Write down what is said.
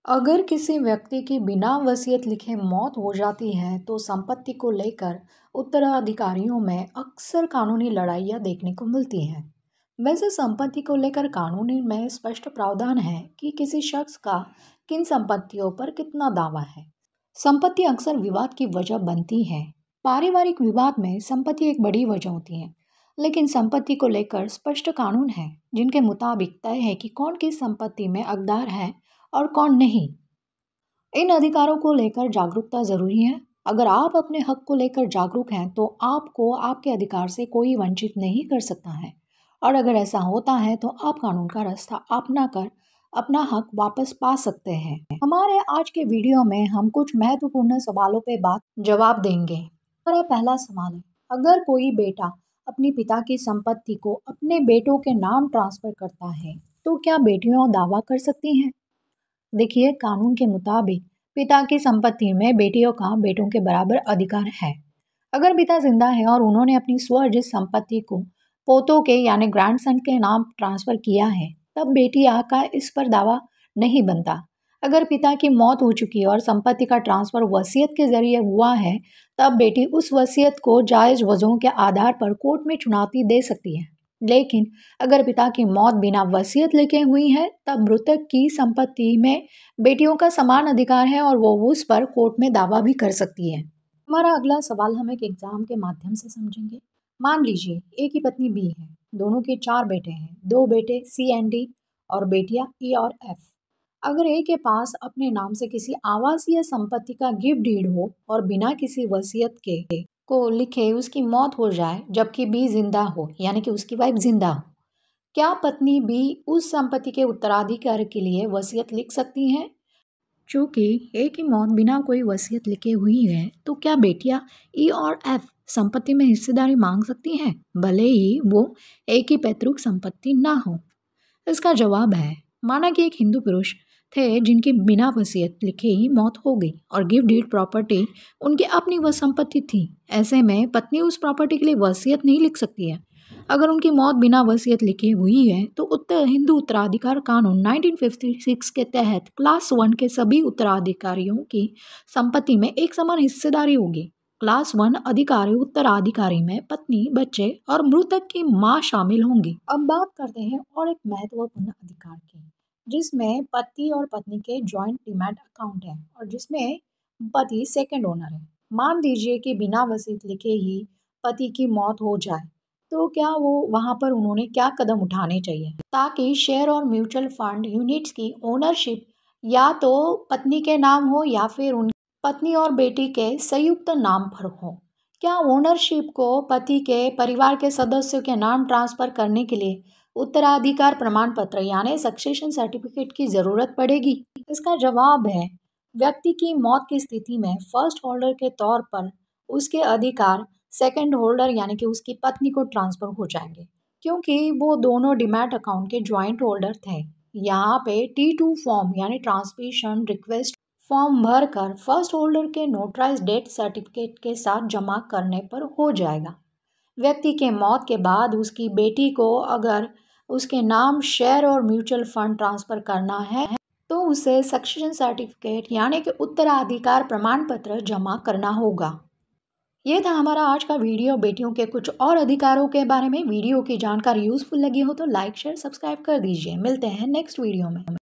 अगर किसी व्यक्ति की बिना वसीयत लिखे मौत हो जाती है तो संपत्ति को लेकर उत्तराधिकारियों में अक्सर कानूनी लड़ाइयाँ देखने को मिलती हैं। वैसे संपत्ति को लेकर कानूनी में स्पष्ट प्रावधान है कि किसी शख्स का किन संपत्तियों पर कितना दावा है। संपत्ति अक्सर विवाद की वजह बनती है। पारिवारिक विवाद में संपत्ति एक बड़ी वजह होती है, लेकिन संपत्ति को लेकर स्पष्ट कानून है जिनके मुताबिक तय है कि कौन किस संपत्ति में हकदार है और कौन नहीं। इन अधिकारों को लेकर जागरूकता ज़रूरी है। अगर आप अपने हक को लेकर जागरूक हैं तो आपको आपके अधिकार से कोई वंचित नहीं कर सकता है, और अगर ऐसा होता है तो आप कानून का रास्ता अपना कर अपना हक वापस पा सकते हैं। हमारे आज के वीडियो में हम कुछ महत्वपूर्ण सवालों पे बात जवाब देंगे। हमारा पहला सवाल है, अगर कोई बेटा अपने पिता की संपत्ति को अपने बेटों के नाम ट्रांसफ़र करता है तो क्या बेटियां दावा कर सकती हैं? देखिए, कानून के मुताबिक पिता की संपत्ति में बेटियों का बेटों के बराबर अधिकार है। अगर पिता जिंदा है और उन्होंने अपनी स्वअर्जित संपत्ति को पोतों के यानी ग्रैंडसन के नाम ट्रांसफ़र किया है, तब बेटियां का इस पर दावा नहीं बनता। अगर पिता की मौत हो चुकी है और संपत्ति का ट्रांसफ़र वसीयत के जरिए हुआ है, तब बेटी उस वसीयत को जायज़ वजहों के आधार पर कोर्ट में चुनौती दे सकती है। लेकिन अगर पिता की मौत बिना वसीयत लिखे हुई है, तब मृतक की संपत्ति में बेटियों का समान अधिकार है और वो उस पर कोर्ट में दावा भी कर सकती है। हमारा अगला सवाल हम एक एग्जाम के माध्यम से समझेंगे। मान लीजिए ए की पत्नी बी है, दोनों के 4 बेटे हैं, 2 बेटे सी एंड डी और बेटियां ई और एफ। अगर ए के पास अपने नाम से किसी आवासीय संपत्ति का गिफ्ट डीड हो और बिना किसी वसीयत के को लिखे उसकी मौत हो जाए जबकि बी जिंदा हो, यानी कि उसकी वाइफ जिंदा हो, क्या पत्नी बी उस संपत्ति के उत्तराधिकारी के लिए वसीयत लिख सकती हैं? चूंकि ए की मौत बिना कोई वसीयत लिखे हुई है, तो क्या बेटियां ई और एफ संपत्ति में हिस्सेदारी मांग सकती हैं, भले ही वो ए की पैतृक संपत्ति ना हो? इसका जवाब है, माना कि एक हिंदू पुरुष थे जिनकी बिना वसीयत लिखे ही मौत हो गई और गिफ्ट डीड प्रॉपर्टी उनकी अपनी वह संपत्ति थी। ऐसे में पत्नी उस प्रॉपर्टी के लिए वसीयत नहीं लिख सकती है। अगर उनकी मौत बिना वसीयत लिखे हुई है तो हिंदू उत्तराधिकार कानून 1956 के तहत क्लास 1 के सभी उत्तराधिकारियों की संपत्ति में एक समान हिस्सेदारी होगी। क्लास 1 अधिकारी उत्तराधिकारी में पत्नी, बच्चे और मृतक की मां शामिल होंगी। अब बात करते हैं और एक महत्वपूर्ण अधिकार की, जिसमें पति और पत्नी के जॉइंट डीमैट अकाउंट है और जिसमें पति सेकंड ओनर है। मान लीजिए कि बिना वसीयत लिखे ही पति की मौत हो जाए, तो क्या वो वहाँ पर उन्होंने क्या कदम उठाने चाहिए ताकि शेयर और म्यूचुअल फंड यूनिट्स की ओनरशिप या तो पत्नी के नाम हो या फिर उन पत्नी और बेटी के संयुक्त नाम पर हो? क्या ओनरशिप को पति के परिवार के सदस्यों के नाम ट्रांसफर करने के लिए उत्तराधिकार प्रमाण पत्र यानी सक्सेशन सर्टिफिकेट की जरूरत पड़ेगी? इसका जवाब है, व्यक्ति की मौत की स्थिति में फर्स्ट होल्डर के तौर पर उसके अधिकार सेकंड होल्डर यानी कि उसकी पत्नी को ट्रांसफर हो जाएंगे, क्योंकि वो दोनों डीमैट अकाउंट के ज्वाइंट होल्डर थे। यहाँ पे T2 फॉर्म यानी ट्रांसमिशन रिक्वेस्ट फॉर्म भरकर फर्स्ट होल्डर के नोटराइज डेथ सर्टिफिकेट के साथ जमा करने पर हो जाएगा। व्यक्ति के मौत के बाद उसकी बेटी को अगर उसके नाम शेयर और म्यूचुअल फंड ट्रांसफ़र करना है तो उसे सक्सेशन सर्टिफिकेट यानी कि उत्तराधिकार प्रमाण पत्र जमा करना होगा। ये था हमारा आज का वीडियो बेटियों के कुछ और अधिकारों के बारे में। वीडियो की जानकारी यूज़फुल लगी हो तो लाइक, शेयर, सब्सक्राइब कर दीजिए। मिलते हैं नेक्स्ट वीडियो में।